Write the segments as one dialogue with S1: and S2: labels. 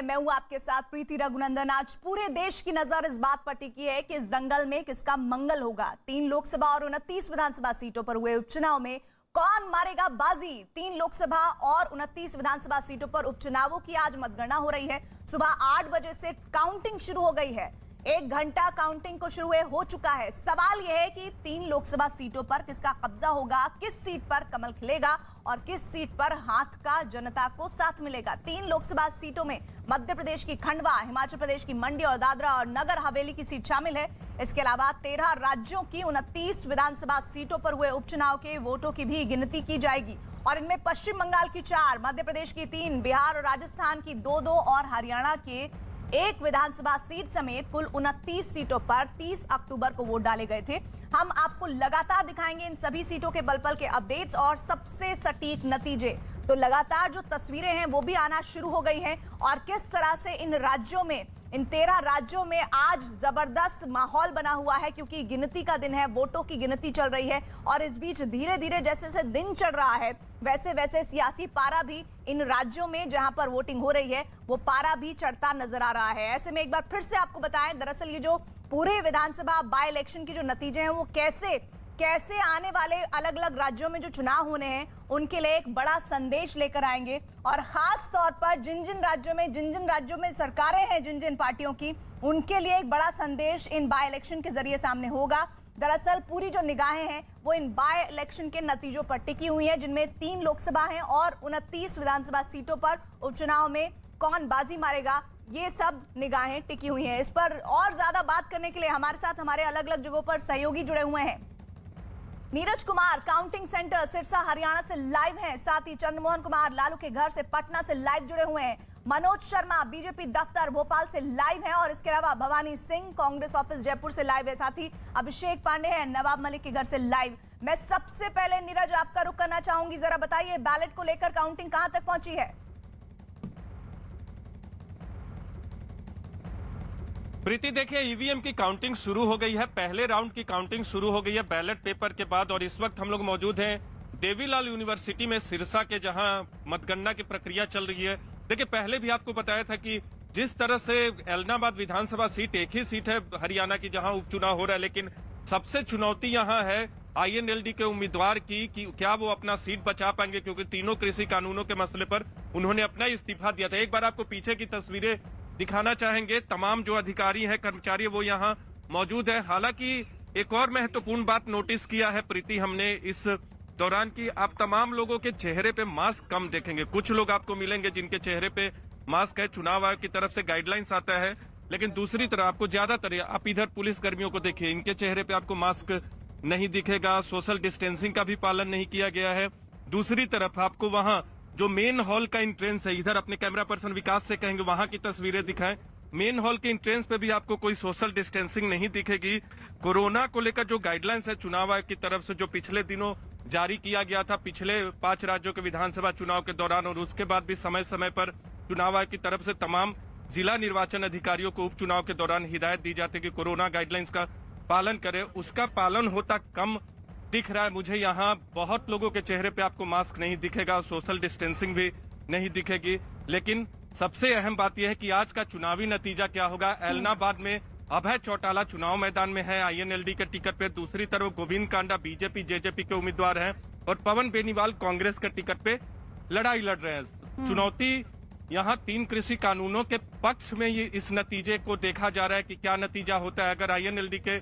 S1: मैं हूं आपके साथ प्रीति रघुनंदन। आज पूरे देश की नजर इस बात पर टिकी है कि इस दंगल में किसका मंगल होगा। 3 लोकसभा और 29 विधानसभा सीटों पर हुए उपचुनाव में कौन मारेगा बाजी। 3 लोकसभा और 29 विधानसभा सीटों पर उपचुनावों की आज मतगणना हो रही है। सुबह 8 बजे से काउंटिंग शुरू हो गई है। 1 घंटा काउंटिंग को शुरू हो चुका है। सवाल यह है कि 3 लोकसभा सीटों पर किसका कब्जा होगा, किस सीट पर कमल खिलेगा और किस सीट पर हाथ का जनता को साथ मिलेगा। 3 लोकसभा सीटों में मध्य प्रदेश की खंडवा, हिमाचल प्रदेश की मंडी और दादरा और नगर हवेली की सीट शामिल है। इसके अलावा 13 राज्यों की 29 विधानसभा सीटों पर हुए उपचुनाव के वोटों की भी गिनती की जाएगी और इनमें पश्चिम बंगाल की 4, मध्य प्रदेश की 3, बिहार और राजस्थान की 2-2 और हरियाणा के 1 विधानसभा सीट समेत कुल 29 सीटों पर 30 अक्टूबर को वोट डाले गए थे। हम आपको लगातार दिखाएंगे इन सभी सीटों के पल-पल के अपडेट्स और सबसे सटीक नतीजे। तो लगातार जो तस्वीरें हैं वो भी आना शुरू हो गई हैं और किस तरह से इन राज्यों में, इन 13 राज्यों में आज जबरदस्त माहौल बना हुआ है क्योंकि गिनती का दिन है, वोटों की गिनती चल रही है और इस बीच धीरे धीरे जैसे जैसे दिन चढ़ रहा है वैसे वैसे सियासी पारा भी इन राज्यों में जहां पर वोटिंग हो रही है वो पारा भी चढ़ता नजर आ रहा है। ऐसे में एक बार फिर से आपको बताएं, दरअसल ये जो पूरे विधानसभा बाय इलेक्शन की जो नतीजे हैं वो कैसे आने वाले अलग अलग राज्यों में जो चुनाव होने हैं उनके लिए एक बड़ा संदेश लेकर आएंगे और खास तौर पर जिन जिन राज्यों में सरकारें हैं, जिन जिन पार्टियों की, उनके लिए एक बड़ा संदेश इन बाय इलेक्शन के जरिए सामने होगा। दरअसल पूरी जो निगाहें हैं वो इन बाय इलेक्शन के नतीजों पर टिकी हुई हैं, जिनमें 3 लोकसभा हैं और 29 विधानसभा सीटों पर उपचुनाव में कौन बाजी मारेगा, ये सब निगाहें टिकी हुई हैं। इस पर और ज्यादा बात करने के लिए हमारे साथ हमारे अलग अलग जगहों पर सहयोगी जुड़े हुए हैं। नीरज कुमार काउंटिंग सेंटर सिरसा हरियाणा से लाइव हैं, साथ ही चंद्रमोहन कुमार लालू के घर से पटना से लाइव जुड़े हुए हैं। मनोज शर्मा बीजेपी दफ्तर भोपाल से लाइव हैं और इसके अलावा भवानी सिंह कांग्रेस ऑफिस जयपुर से लाइव है। साथ ही अभिषेक पांडे हैं नवाब मलिक के घर से लाइव। मैं सबसे पहले नीरज आपका रुख करना चाहूंगी, जरा बताइए बैलेट को लेकर काउंटिंग कहां तक पहुंची है।
S2: प्रीति, देखिए ईवीएम की काउंटिंग शुरू हो गई है। पहले राउंड की काउंटिंग शुरू हो गई है बैलेट पेपर के बाद और इस वक्त हम लोग मौजूद हैं देवीलाल यूनिवर्सिटी में सिरसा के, जहां मतगणना की प्रक्रिया चल रही है। देखिए पहले भी आपको बताया था कि जिस तरह से एलनाबाद विधानसभा सीट एक ही सीट है हरियाणा की जहां उपचुनाव हो रहा है, लेकिन सबसे चुनौती यहां है आईएनएलडी के उम्मीदवार की कि क्या वो अपना सीट बचा पाएंगे, क्योंकि तीनों कृषि कानूनों के मसले पर उन्होंने अपना इस्तीफा दिया था। एक बार आपको पीछे की तस्वीरें दिखाना चाहेंगे। तमाम जो अधिकारी हैं, कर्मचारी, वो यहाँ मौजूद है। हालांकि एक और महत्वपूर्ण बात नोटिस किया है प्रीति हमने इस दौरान की आप तमाम लोगों के चेहरे पे मास्क कम देखेंगे। कुछ लोग आपको मिलेंगे जिनके चेहरे पे मास्क है, चुनाव आयोग की तरफ से गाइडलाइंस आता है, लेकिन दूसरी तरफ आपको ज्यादातर, आप इधर पुलिस कर्मियों को देखिए, इनके चेहरे पे आपको मास्क नहीं दिखेगा। सोशल डिस्टेंसिंग का भी पालन नहीं किया गया है। दूसरी तरफ आपको वहां जो मेन हॉल का एंट्रेंस है, इधर अपने कैमरा पर्सन विकास से कहेंगे वहां की तस्वीरें दिखाएं। मेन हॉल के एंट्रेंस पे भी आपको कोई सोशल डिस्टेंसिंग नहीं दिखेगी। कोरोना को लेकर जो गाइडलाइंस है चुनाव आयोग की तरफ से, जो पिछले दिनों जारी किया गया था पिछले 5 राज्यों के विधानसभा चुनाव के दौरान और उसके बाद भी समय समय पर चुनाव आयोग की तरफ से तमाम जिला निर्वाचन अधिकारियों को उपचुनाव के दौरान हिदायत दी जाती है कि कोरोना गाइडलाइंस का पालन करें। उसका पालन होता कम दिख रहा है मुझे। यहाँ बहुत लोगों के चेहरे पे आपको मास्क नहीं दिखेगा, सोशल डिस्टेंसिंग भी नहीं दिखेगी। लेकिन सबसे अहम बात यह है कि आज का चुनावी नतीजा क्या होगा। एलनाबाद में अभय चौटाला चुनाव मैदान में है आईएनएलडी के टिकट पे। दूसरी तरफ गोविंद कांडा बीजेपी जेजेपी के उम्मीदवार हैं और पवन बेनीवाल कांग्रेस के टिकट पे लड़ाई लड़ रहे हैं। चुनौती यहाँ 3 कृषि कानूनों के पक्ष में ये इस नतीजे को देखा जा रहा है कि क्या नतीजा होता है। अगर आईएनएलडी के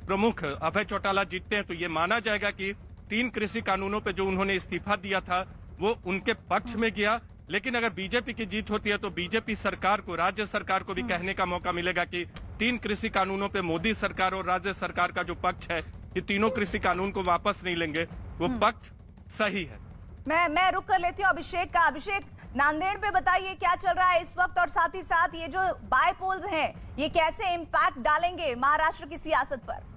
S2: प्रमुख अभय चौटाला जीतते हैं तो ये माना जाएगा कि 3 कृषि कानूनों पे जो उन्होंने इस्तीफा दिया था वो उनके पक्ष में गया। लेकिन अगर बीजेपी की जीत होती है तो बीजेपी सरकार को, राज्य सरकार को भी कहने का मौका मिलेगा कि 3 कृषि कानूनों पे मोदी सरकार और राज्य सरकार का जो पक्ष है कि तीनों कृषि कानून को वापस नहीं लेंगे, वो पक्ष सही है।
S1: मैं रुक कर लेती हूँ अभिषेक का। अभिषेक, नांदेड़ पे बताइए क्या चल रहा है इस वक्त और साथ ही साथ ये जो बाय पोल्स हैं ये कैसे इम्पैक्ट डालेंगे महाराष्ट्र की सियासत पर।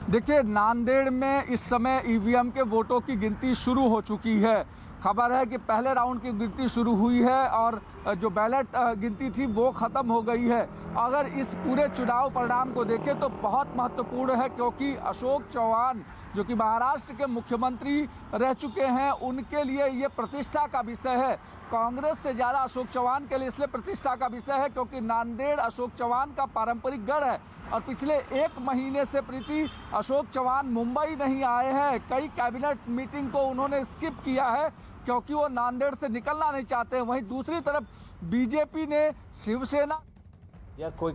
S3: देखिए, नांदेड़ में इस समय ईवीएम के वोटों की गिनती शुरू हो चुकी है। खबर है कि पहले राउंड की गिनती शुरू हुई है और जो बैलेट गिनती थी वो ख़त्म हो गई है। अगर इस पूरे चुनाव परिणाम को देखें तो बहुत महत्वपूर्ण है, क्योंकि अशोक चौहान जो कि महाराष्ट्र के मुख्यमंत्री रह चुके हैं, उनके लिए ये प्रतिष्ठा का विषय है। कांग्रेस से ज़्यादा अशोक चौहान के लिए इसलिए प्रतिष्ठा का विषय है क्योंकि नांदेड़ अशोक चौहान का पारंपरिक गढ़ है और पिछले 1 महीने से प्रीति अशोक चौहान मुंबई नहीं आए हैं। कई कैबिनेट मीटिंग को उन्होंने स्किप किया है क्योंकि वो नांदेड़ से निकलना नहीं चाहते हैं। वहीं दूसरी तरफ बीजेपी ने शिवसेना
S4: या कोई